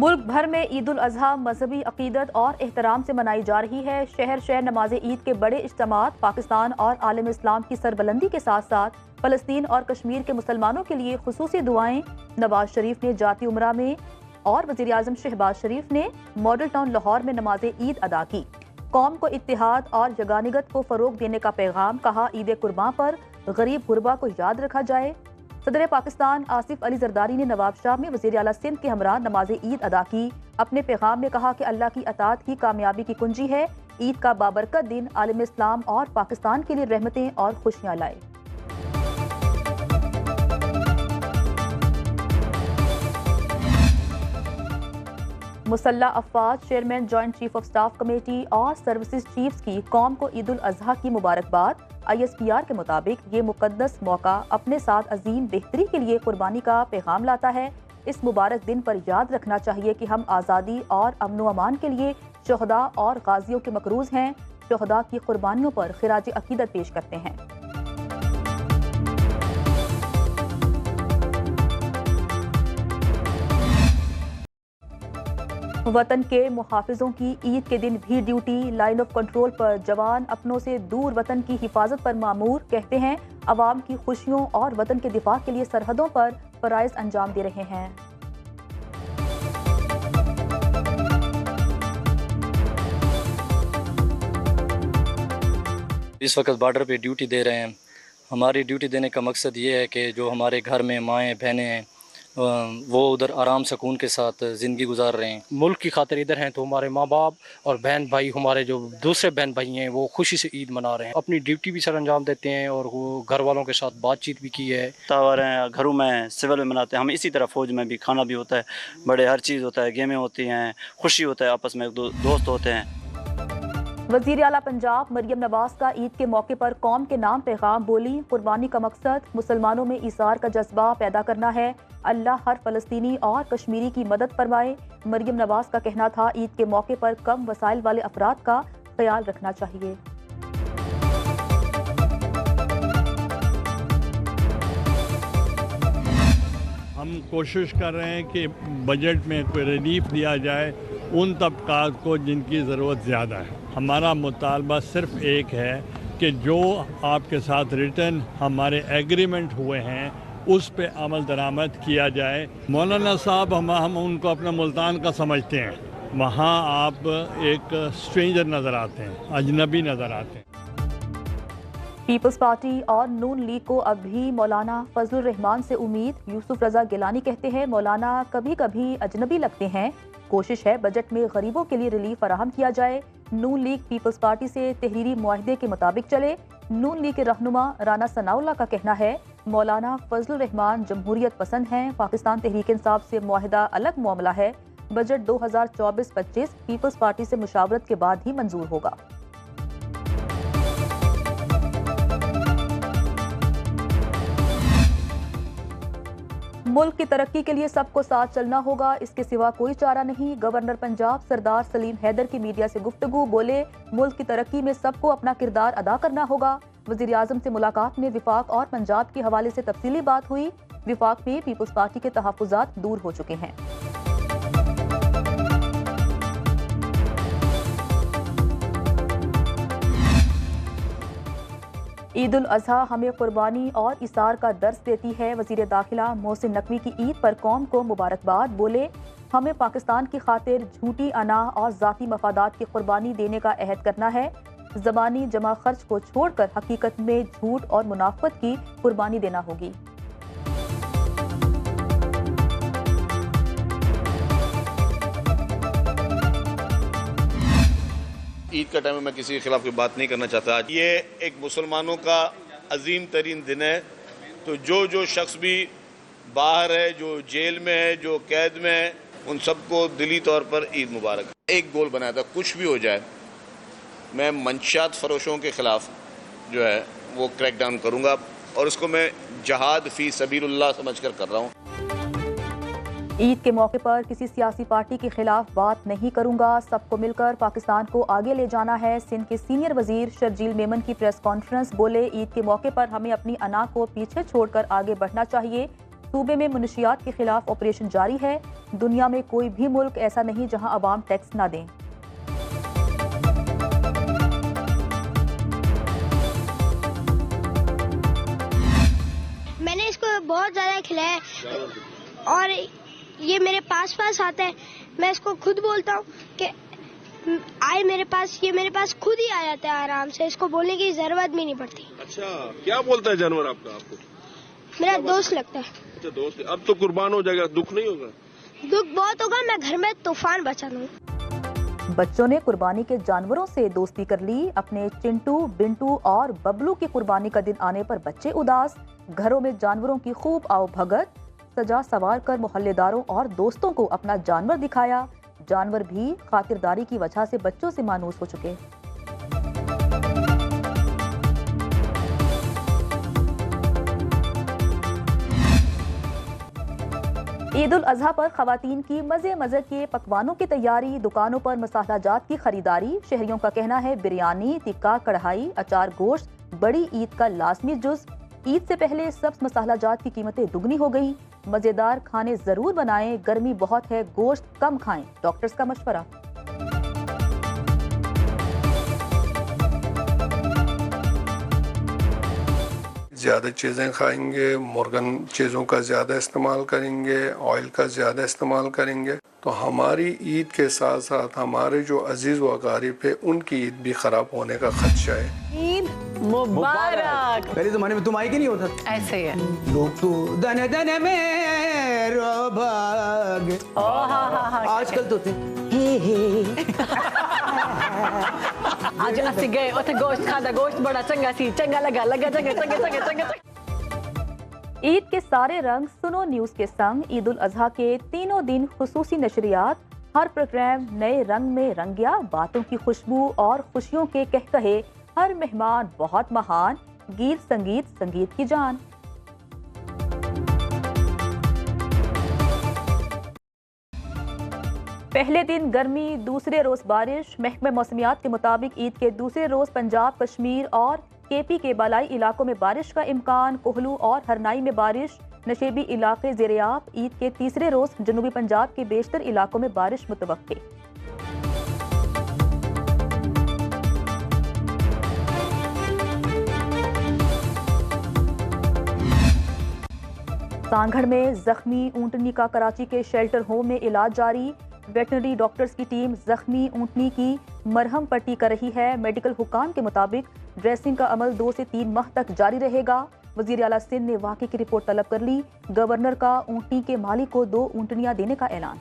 मुल्क भर में ईद उल अजहा मजहबी अकीदत और एहतराम से मनाई जा रही है। शहर शहर नमाज ईद के बड़े इज्तिमात पाकिस्तान और आलम इस्लाम की सरबलंदी के साथ साथ फलस्तीन और कश्मीर के मुसलमानों के लिए खुसूसी दुआएं। नवाज शरीफ ने जाती उमरा में और वज़ीर आज़म शहबाज शरीफ ने मॉडल टाउन लाहौर में नमाज ईद अदा की। कौम को इत्तेहाद और यगानिगत को फरोग देने का पैगाम। कहा, ईद कुर्बान पर गरीब गुरबा को याद रखा जाए। सदर पाकिस्तान आसिफ अली जरदारी ने नवाबशाह में वज़ीर आला सिंध के हमरा नमाज ईद अदा की। अपने पैगाम में कहा कि अल्लाह की अताअत ही कामयाबी की कुंजी है। ईद का बाबरकत दिन आलम इस्लाम और पाकिस्तान के लिए रहमतें और खुशियाँ लाए। मुसल्लह अफवाज chairman joint chief of staff committee और सर्विसेज चीफ्स की कौम को ईद उल अजहा की मुबारकबाद। ISPR के मुताबिक ये मुकद्दस मौका अपने साथ अजीम बेहतरी के लिए कुर्बानी का पैगाम लाता है। इस मुबारक दिन पर याद रखना चाहिए कि हम आज़ादी और अमन व अमान के लिए शुहदा और गाजियों के मकरूज हैं। शुहदा की कुर्बानियों पर खिराज अकीदत पेश करते हैं। वतन के मुहाफिजों की ईद के दिन भी ड्यूटी। लाइन ऑफ कंट्रोल पर जवान अपनों से दूर वतन की हिफाजत पर मामूर। कहते हैं, अवाम की खुशियों और वतन के दिफा के लिए सरहदों पर फराइज अंजाम दे रहे हैं। इस वक्त बॉर्डर पे ड्यूटी दे रहे हैं। हमारी ड्यूटी देने का मकसद ये है कि जो हमारे घर में माएँ बहनें हैं वो उधर आराम सुकून के साथ ज़िंदगी गुजार रहे हैं। मुल्क की खातिर इधर हैं तो हमारे माँ बाप और बहन भाई, हमारे जो दूसरे बहन भाई हैं, वो खुशी से ईद मना रहे हैं। अपनी ड्यूटी भी सर अंजाम देते हैं और वो घर वालों के साथ बातचीत भी की है। त्यौहार हैं, घरों में सिविल में मनाते हैं हम। इसी तरह फ़ौज में भी खाना भी होता है, बड़े हर चीज़ होता है, गेमें होती हैं, खुशी होता है, आपस में दोस्त होते हैं। वज़ीर आला पंजाब मरियम नवाज का ईद के मौके पर कौम के नाम पैगाम। बोली, कुर्बानी का मकसद मुसलमानों में इज़हार का जज्बा पैदा करना है। अल्लाह हर फ़लस्तीनी और कश्मीरी की मदद फरमाए। मरियम नवाज का कहना था, ईद के मौके पर कम वसाइल वाले अफराद का ख्याल रखना चाहिए। हम कोशिश कर रहे हैं कि बजट में कोई रिलीफ दिया जाए उन तबकात को जिनकी ज़रूरत ज़्यादा है। हमारा मुतालबा सिर्फ एक है कि जो आपके साथ रिटर्न हमारे एग्रीमेंट हुए हैं उस पे अमल दरामद किया जाए। मौलाना साहब हम उनको अपना मुल्तान का समझते हैं। वहाँ आप एक स्ट्रेंजर नज़र आते हैं, अजनबी नज़र आते हैं। पीपल्स पार्टी और नून लीग को अब भी मौलाना फजलुर रहमान से उम्मीद। यूसुफ रजा गिलानी कहते हैं, मौलाना कभी कभी अजनबी लगते हैं। कोशिश है बजट में गरीबों के लिए रिलीफ फराहम किया जाए। नून लीग पीपल्स पार्टी से तहरीरी मुआहदे के मुताबिक चले। नून लीग के रहनुमा राना सनाउल्लाह का कहना है, मौलाना फजलुर रहमान जमहूरियत पसंद हैं। पाकिस्तान तहरीक इंसाफ से मुआहदा अलग मामला है। बजट 2024-25 पीपल्स पार्टी से मुशावरत के बाद ही मंजूर होगा। मुल्क की तरक्की के लिए सबको साथ चलना होगा, इसके सिवा कोई चारा नहीं। गवर्नर पंजाब सरदार सलीम हैदर की मीडिया से गुफ्तगू। बोले, मुल्क की तरक्की में सबको अपना किरदार अदा करना होगा। वज़ीर आज़म से मुलाकात में विफाक और पंजाब के हवाले से तफसीली बात हुई। विफाक में पीपल्स पार्टी के तहफ़्फ़ुज़ात दूर हो चुके हैं। ईद उल अजहा हमें कुर्बानी और इसार का दर्स देती है। वज़ीर दाखिला मोहसिन नकवी की ईद पर कौम को मुबारकबाद। बोले, हमें पाकिस्तान की खातिर झूठी अना और ज़ाती मफादात की कुर्बानी देने का अहद करना है। ज़बानी जमा खर्च को छोड़कर हकीकत में झूठ और मुनाफत की कुर्बानी देना होगी। ईद का टाइम में मैं किसी के खिलाफ कोई बात नहीं करना चाहता। ये एक मुसलमानों का अजीम तरीन दिन है, तो जो शख्स भी बाहर है, जो जेल में है, जो कैद में है, उन सबको दिली तौर पर ईद मुबारक। एक गोल बनाया था, कुछ भी हो जाए मैं मंशियात फरोशों के खिलाफ जो है वो क्रैक डाउन करूँगा और उसको मैं जहाद फ़ी सबीलुल्लाह समझकर कर रहा हूँ। ईद के मौके पर किसी सियासी पार्टी के खिलाफ बात नहीं करूंगा। सबको मिलकर पाकिस्तान को आगे ले जाना है। सिंध के सीनियर वजीर शर्जील मेमन की प्रेस कॉन्फ्रेंस। बोले, ईद के मौके पर हमें अपनी अना को पीछे छोड़कर आगे बढ़ना चाहिए। सूबे में मुनशियात के खिलाफ ऑपरेशन जारी है। दुनिया में कोई भी मुल्क ऐसा नहीं जहां अवाम टैक्स ना दें। मैंने इसको बहुत ज़्यादा खिलाया और ये मेरे पास आता है। मैं इसको खुद बोलता हूँ कि आए मेरे पास, ये मेरे पास खुद ही आ जाता है आराम से, इसको बोलने की जरूरत भी नहीं पड़ती। अच्छा, क्या बोलता है जानवर आपका? आपको मेरा दोस्त लगता है। अच्छा, दोस्त। अब तो कुर्बान हो जाएगा, दुख नहीं होगा? दुख बहुत होगा, मैं घर में तूफान बचा लूँगा। बच्चों ने कुर्बानी के जानवरों से दोस्ती कर ली। अपने चिंटू, बिंटू और बबलू की कुर्बानी का दिन आने पर बच्चे उदास। घरों में जानवरों की खूब आओ भगत। सजा सवार कर मोहल्लेदारों और दोस्तों को अपना जानवर दिखाया। जानवर भी खातिरदारी की वजह से बच्चों से मानूस हो चुके। ईद उल अजहा पर खवातीन की मजे मजे के पकवानों की तैयारी। दुकानों पर मसाला जात की खरीदारी। शहरियों का कहना है बिरयानी, टिक्का, कढ़ाई, अचार, गोश्त बड़ी ईद का लाजमी जुज। ईद से पहले सब्ज मसाला जात की कीमतें दुगनी हो गई। मजेदार खाने जरूर बनाएं, गर्मी बहुत है, गोश्त कम खाएं, डॉक्टर्स का मशवरा। ज़्यादा चीज़ें खाएंगे, मुर्गन चीज़ों का ज़्यादा इस्तेमाल करेंगे, ऑयल का ज़्यादा इस्तेमाल करेंगे तो हमारी ईद के साथ साथ हमारे जो अजीज़ व अकारिब है उनकी ईद भी ख़राब होने का खदशा है। ईद मुबारक। पहले ज़माने में तुम आई कि नहीं होता? ऐसे ही है। लोग तो दने दने में भाग। आजकल तो थे आज असि गए उथे गोश्त खादा, गोश्त बड़ा चंगा सी, चंगा लगा चंगा। ईद के सारे रंग सुनो न्यूज़ के संग। ईद उल अजहा के तीनों दिन खुसूसी नशरियात। हर प्रोग्राम नए रंग में रंग गया। बातों की खुशबू और खुशियों के कहकहे। हर मेहमान बहुत महान। गीत संगीत, संगीत की जान। पहले दिन गर्मी, दूसरे रोज बारिश। महकमे मौसमियात के मुताबिक ईद के दूसरे रोज पंजाब, कश्मीर और केपी के बालाई इलाकों में बारिश का इम्कान। कोहलू और हरनाई में बारिश। नशेबी इलाके ज़ेरियाब। ईद के तीसरे रोज जनूबी पंजाब के बेशतर इलाकों में बारिश मुतवक्के। सांगड़ में जख्मी ऊंटनी का कराची के शेल्टर होम में इलाज जारी। वेटनरी डॉक्टर्स की टीम जख्मी ऊंटनी की मरहम पट्टी कर रही है। मेडिकल हुकाम के मुताबिक ड्रेसिंग का अमल 2 से 3 माह तक जारी रहेगा। वजीर आला सिंध ने वाक़े की रिपोर्ट तलब कर ली। गवर्नर का ऊंटनी के मालिक को 2 ऊंटनियां देने का ऐलान।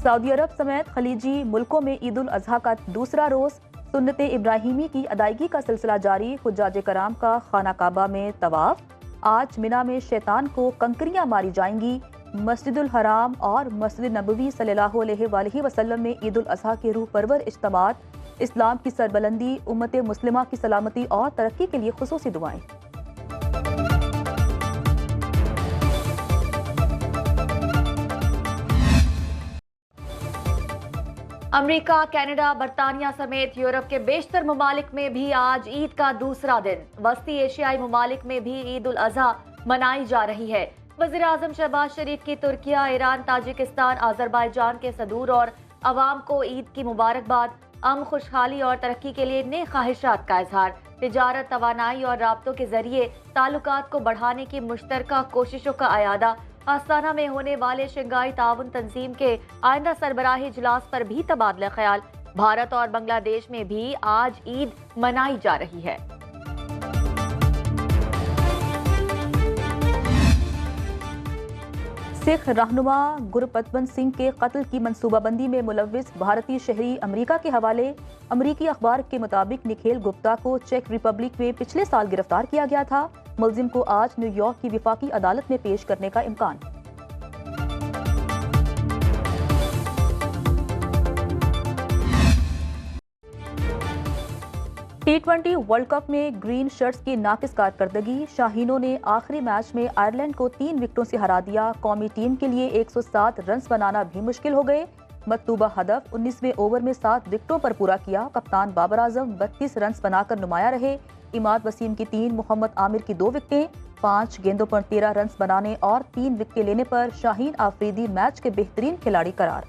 सऊदी अरब समेत खलीजी मुल्कों में ईद उल अजहा का दूसरा रोज सुन्नत इब्राहिमी की अदायगी का सिलसिला जारी। हुज्जाज कराम का खाना काबा में तवाफ। आज मिना में शैतान को कंकरियां मारी जाएंगी। मस्जिदुल हराम और मस्जिद नबवी सल्लल्लाहु अलैहि वसल्लम में ईद उल अजहा के रूह परवर इज्तिमात। इस्लाम की सरबलंदी, उम्मत मुस्लिमा की सलामती और तरक्की के लिए खुसूसी दुआएं। अमेरिका, कनाडा, बरतानिया समेत यूरोप के बेशतर ममालिक में भी आज ईद का दूसरा दिन। वस्ती एशियाई ममालिक में भी ईद उल अजहा मनाई जा रही है। वज़ीर आज़म शहबाज शरीफ की तुर्किया, ईरान, ताजिकिस्तान, अजरबैजान के सदूर और अवाम को ईद की मुबारकबाद। अमन, खुशहाली और तरक्की के लिए नेक ख्वाहिशात का इजहार। तिजारत, तवानाई और राब्तों के जरिए ताल्लुकात को बढ़ाने की मुश्तरका कोशिशों का अयादा। आस्ताना में होने वाले शंघाई ताउन तंजीम के आइंदा सरबराही इजलास पर भी तबादला ख्याल। भारत और बांग्लादेश में भी आज ईद मनाई जा रही है। सिख रहनुमा गुरपतवंत सिंह के कत्ल की मंसूबाबंदी में मुलव्विस भारतीय शहरी अमेरिका के हवाले। अमेरिकी अखबार के मुताबिक निखेल गुप्ता को चेक रिपब्लिक में पिछले साल गिरफ्तार किया गया था। मुलजिम को आज न्यूयॉर्क की विफाकी अदालत में पेश करने का इम्कान। T20 वर्ल्ड कप में ग्रीन शर्ट्स की नाकिस कारकर्दगी। शाहीनों ने आखिरी मैच में आयरलैंड को 3 विकेटों से हरा दिया। कौमी टीम के लिए 107 रन बनाना भी मुश्किल हो गए। मतलूबा हदफ 19वें ओवर में 7 विकेटों पर पूरा किया। कप्तान बाबर आजम 32 रन बनाकर नुमाया रहे। इमाद वसीम की 3, मोहम्मद आमिर की 2 विकेटें, 5 गेंदों पर 13 रन बनाने और 3 विकेटें लेने पर शाहीन आफरीदी मैच के बेहतरीन खिलाड़ी करार।